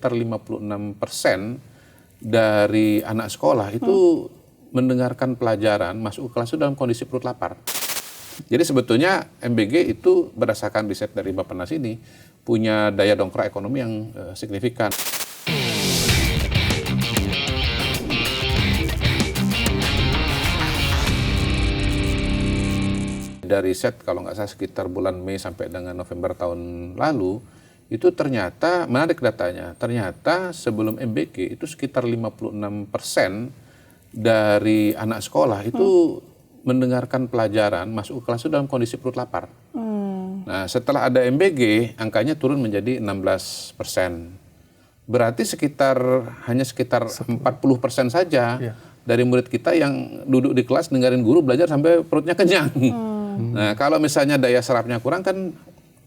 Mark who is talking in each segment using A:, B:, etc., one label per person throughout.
A: sekitar 56% dari anak sekolah itu mendengarkan pelajaran masuk ke kelas itu dalam kondisi perut lapar. Jadi sebetulnya MBG itu berdasarkan riset dari Bappenas ini punya daya dongkrak ekonomi yang signifikan. Dari riset kalau nggak salah sekitar bulan Mei sampai dengan November tahun lalu, itu ternyata, menarik datanya, ternyata sebelum MBG itu sekitar 56% dari anak sekolah itu mendengarkan pelajaran masuk ke kelas itu dalam kondisi perut lapar. Nah setelah ada MBG, angkanya turun menjadi 16%. Berarti hanya sekitar 40% saja dari murid kita yang duduk di kelas dengerin guru belajar sampai perutnya kenyang. Nah kalau misalnya daya serapnya kurang kan,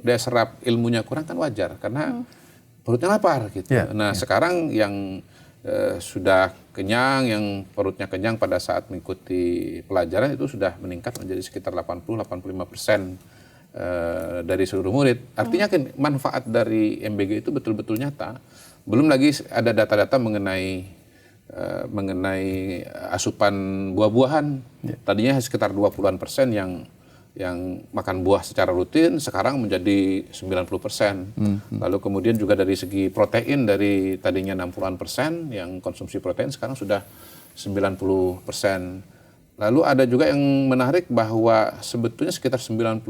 A: daya serap ilmunya kurang kan wajar karena perutnya lapar gitu. Sekarang yang sudah kenyang, yang perutnya kenyang pada saat mengikuti pelajaran itu sudah meningkat menjadi sekitar 80-85% dari seluruh murid. Artinya kan manfaat dari MBG itu betul-betul nyata. Belum lagi ada data-data mengenai asupan buah-buahan. Tadinya sekitar 20% yang makan buah secara rutin, sekarang menjadi 90%. Lalu kemudian juga dari segi protein, dari tadinya 60% yang konsumsi protein, sekarang sudah 90%. Lalu ada juga yang menarik bahwa sebetulnya sekitar 90%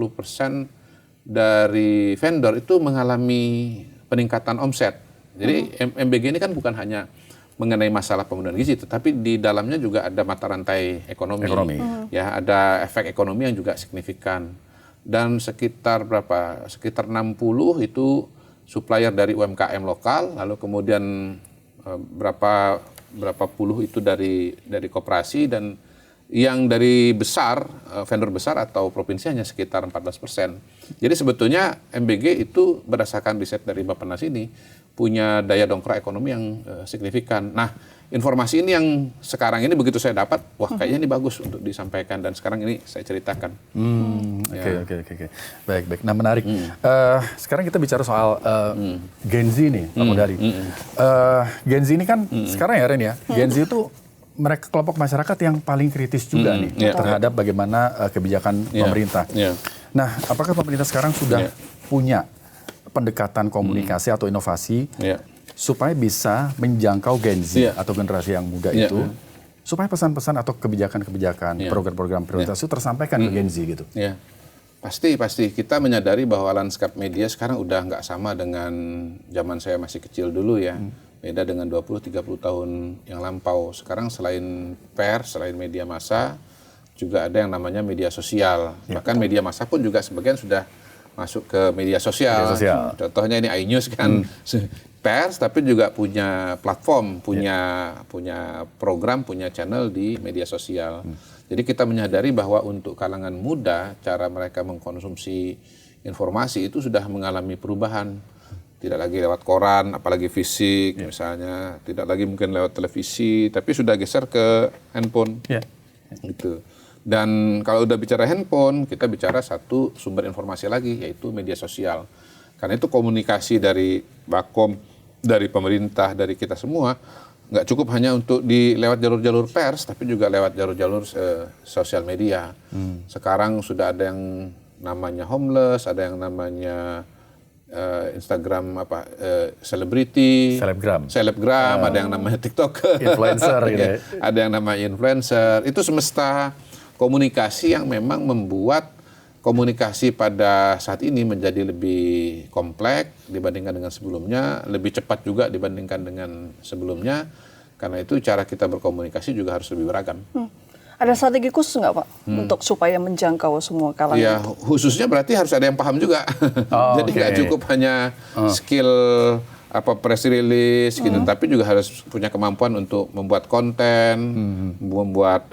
A: dari vendor itu mengalami peningkatan omset. Jadi MBG ini kan bukan hanya mengenai masalah pemenuhan gizi, tetapi di dalamnya juga ada mata rantai ekonomi. Ya, ada efek ekonomi yang juga signifikan. Dan sekitar 60 itu supplier dari UMKM lokal, lalu kemudian berapa puluh itu dari koperasi, dan yang dari vendor besar atau provinsi hanya sekitar 14%. Jadi sebetulnya MBG itu berdasarkan riset dari Bappenas ini punya daya dongkrak ekonomi yang signifikan. Nah, informasi ini yang sekarang ini begitu saya dapat, wah kayaknya ini bagus untuk disampaikan dan sekarang ini saya ceritakan.
B: Oke. Baik. Nah menarik. Sekarang kita bicara soal Gen Z nih, Pak Mudari. Gen Z ini kan sekarang ya Ren ya, Gen Z itu mereka kelompok masyarakat yang paling kritis juga nih terhadap bagaimana kebijakan pemerintah. Nah, apakah pemerintah sekarang sudah punya pendekatan komunikasi atau inovasi supaya bisa menjangkau Gen Z atau generasi yang muda itu, supaya pesan-pesan atau kebijakan-kebijakan, program-program prioritas itu tersampaikan ke Gen Z gitu?
A: Pasti kita menyadari bahwa lanskap media sekarang udah nggak sama dengan zaman saya masih kecil dulu ya. Beda dengan 20-30 tahun yang lampau. Sekarang selain pers, selain media massa, juga ada yang namanya media sosial. Bahkan media massa pun juga sebagian sudah masuk ke media sosial. Contohnya ini iNews kan pers, tapi juga punya platform, punya program, punya channel di media sosial. Jadi kita menyadari bahwa untuk kalangan muda, cara mereka mengkonsumsi informasi itu sudah mengalami perubahan. Tidak lagi lewat koran, apalagi fisik misalnya, tidak lagi mungkin lewat televisi, tapi sudah geser ke handphone. Gitu. Dan kalau udah bicara handphone, kita bicara satu sumber informasi lagi, yaitu media sosial. Karena itu komunikasi dari Bakom, dari pemerintah, dari kita semua, nggak cukup hanya untuk lewat jalur-jalur pers, tapi juga lewat jalur-jalur sosial media. Sekarang sudah ada yang namanya homeless, ada yang namanya Instagram selebgram, ada yang namanya TikToker,
B: influencer gitu.
A: Ada yang namanya influencer. Itu semesta komunikasi yang memang membuat komunikasi pada saat ini menjadi lebih kompleks dibandingkan dengan sebelumnya, lebih cepat juga dibandingkan dengan sebelumnya. Karena itu cara kita berkomunikasi juga harus lebih beragam.
C: Ada strategi khusus nggak Pak untuk supaya menjangkau semua kalangan?
A: Ya khususnya berarti harus ada yang paham juga. Jadi nggak cukup hanya skill press release gitu, tapi juga harus punya kemampuan untuk membuat konten, membuat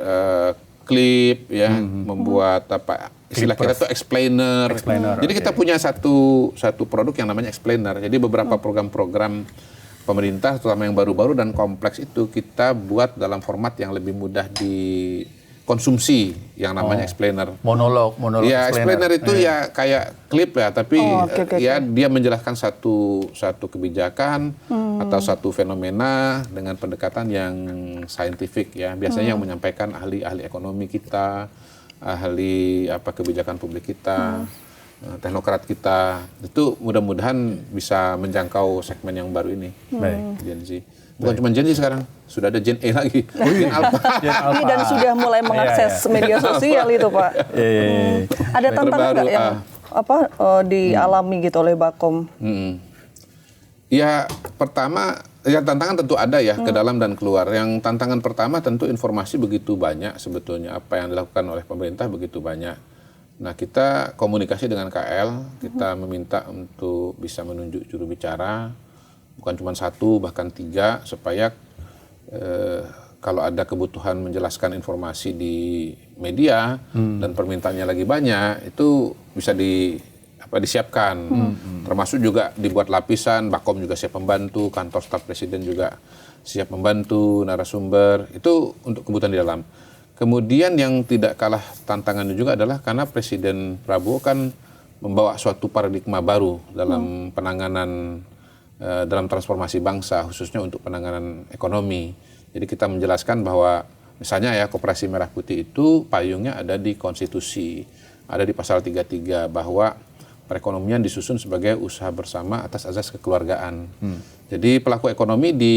A: klip, membuat istilah kita tuh explainer. Jadi kita punya satu produk yang namanya explainer. Jadi beberapa program-program pemerintah, terutama yang baru-baru dan kompleks itu kita buat dalam format yang lebih mudah konsumsi yang namanya explainer.
B: Monolog
A: Ya, explainer itu ya kayak klip ya, tapi ya dia menjelaskan satu kebijakan atau satu fenomena dengan pendekatan yang saintifik ya. Biasanya yang menyampaikan ahli-ahli ekonomi kita, ahli kebijakan publik kita, teknokrat kita. Itu mudah-mudahan bisa menjangkau segmen yang baru ini. Gen Z. Bukan cuma Gen Z sekarang, sudah ada Gen E lagi, Gen Alpha.
C: Dan sudah mulai mengakses media sosial itu, Pak. Ada tantangan nggak yang dialami gitu oleh Bakom?
A: Ya, pertama, ya tantangan tentu ada ya, ke dalam dan keluar. Yang tantangan pertama tentu informasi begitu banyak sebetulnya, apa yang dilakukan oleh pemerintah begitu banyak. Nah, kita komunikasi dengan KL, kita meminta untuk bisa menunjuk juru bicara, bukan cuma 1, bahkan 3, supaya kalau ada kebutuhan menjelaskan informasi di media dan permintaannya lagi banyak, itu bisa disiapkan. Termasuk juga dibuat lapisan, Bakom juga siap membantu, kantor staf presiden juga siap membantu, narasumber, itu untuk kebutuhan di dalam. Kemudian yang tidak kalah tantangannya juga adalah karena Presiden Prabowo kan membawa suatu paradigma baru dalam penanganan dalam transformasi bangsa, khususnya untuk penanganan ekonomi. Jadi kita menjelaskan bahwa misalnya ya Koperasi Merah Putih itu payungnya ada di konstitusi, ada di pasal 33 bahwa perekonomian disusun sebagai usaha bersama atas azas kekeluargaan. Jadi pelaku ekonomi di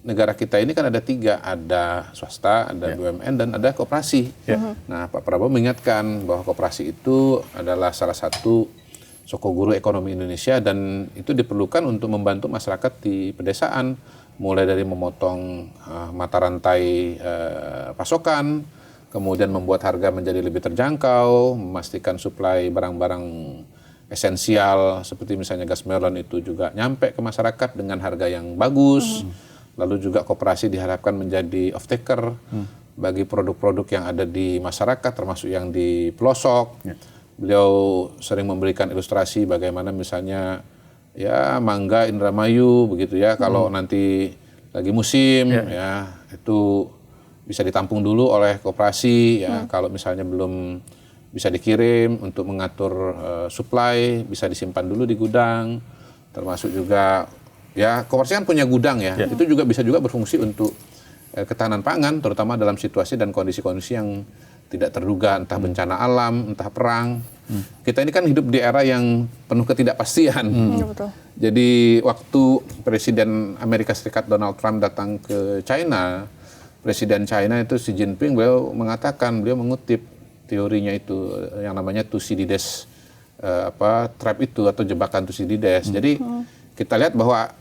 A: negara kita ini kan ada 3, ada swasta, ada BUMN, dan ada koperasi. Nah, Pak Prabowo mengingatkan bahwa koperasi itu adalah salah satu sokoguru ekonomi Indonesia dan itu diperlukan untuk membantu masyarakat di pedesaan, mulai dari memotong mata rantai pasokan, kemudian membuat harga menjadi lebih terjangkau, memastikan suplai barang-barang esensial seperti misalnya gas melon itu juga nyampe ke masyarakat dengan harga yang bagus. Lalu juga koperasi diharapkan menjadi off-taker bagi produk-produk yang ada di masyarakat, termasuk yang di pelosok. Beliau sering memberikan ilustrasi bagaimana misalnya ya mangga Indramayu begitu ya, kalau nanti lagi musim ya itu bisa ditampung dulu oleh koperasi ya, kalau misalnya belum bisa dikirim untuk mengatur supply, bisa disimpan dulu di gudang, termasuk juga ya koperasi kan punya gudang ya, itu juga bisa juga berfungsi untuk ketahanan pangan, terutama dalam situasi dan kondisi-kondisi yang tidak terduga, entah bencana alam, entah perang. Kita ini kan hidup di era yang penuh ketidakpastian.
C: Betul.
A: Jadi waktu Presiden Amerika Serikat Donald Trump datang ke China, Presiden China itu Xi Jinping, beliau mengutip teorinya itu yang namanya Thucydides trap itu atau jebakan Thucydides. Jadi kita lihat bahwa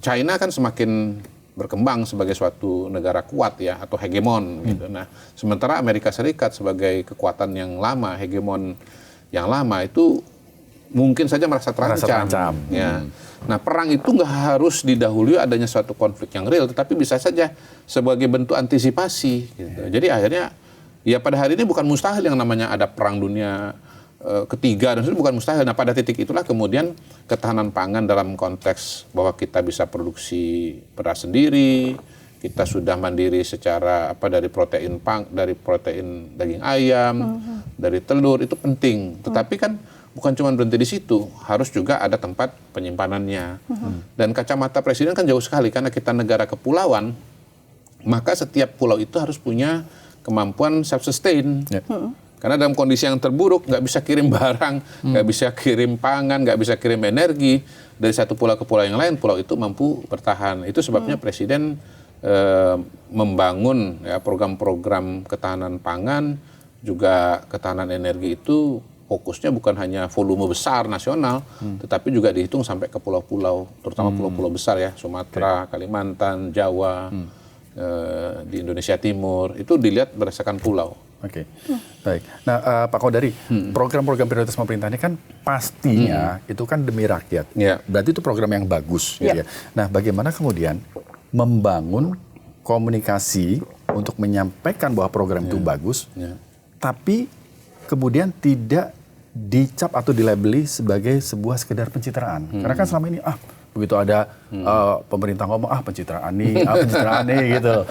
A: China kan semakin berkembang sebagai suatu negara kuat ya, atau hegemon gitu. Nah, sementara Amerika Serikat sebagai kekuatan yang lama, hegemon yang lama itu mungkin saja merasa terancam. Ya. Nah, perang itu nggak harus didahului adanya suatu konflik yang real, tetapi bisa saja sebagai bentuk antisipasi. Gitu. Jadi akhirnya ya pada hari ini bukan mustahil yang namanya ada perang dunia ketiga, dan itu bukan mustahil. Nah, pada titik itulah kemudian ketahanan pangan dalam konteks bahwa kita bisa produksi beras sendiri, kita sudah mandiri secara dari protein daging ayam, dari telur, itu penting. Tetapi kan bukan cuma berhenti di situ, harus juga ada tempat penyimpanannya. Dan kacamata presiden kan jauh sekali karena kita negara kepulauan, maka setiap pulau itu harus punya kemampuan self-sustain. Karena dalam kondisi yang terburuk, nggak bisa kirim barang, nggak bisa kirim pangan, nggak bisa kirim energi dari satu pulau ke pulau yang lain, pulau itu mampu bertahan. Itu sebabnya Presiden membangun ya, program-program ketahanan pangan, juga ketahanan energi itu fokusnya bukan hanya volume besar nasional, tetapi juga dihitung sampai ke pulau-pulau, terutama pulau-pulau besar ya, Sumatera, Kalimantan, Jawa, di Indonesia Timur, itu dilihat berdasarkan pulau.
B: Oke, baik. Nah, Pak Kodari, program-program prioritas pemerintah ini kan pastinya itu kan demi rakyat. Berarti itu program yang bagus. Gitu ya. Nah, bagaimana kemudian membangun komunikasi untuk menyampaikan bahwa program itu bagus, tapi kemudian tidak dicap atau dilabeli sebagai sebuah sekedar pencitraan. Karena kan selama ini begitu ada pemerintah ngomong pencitraan nih gitu.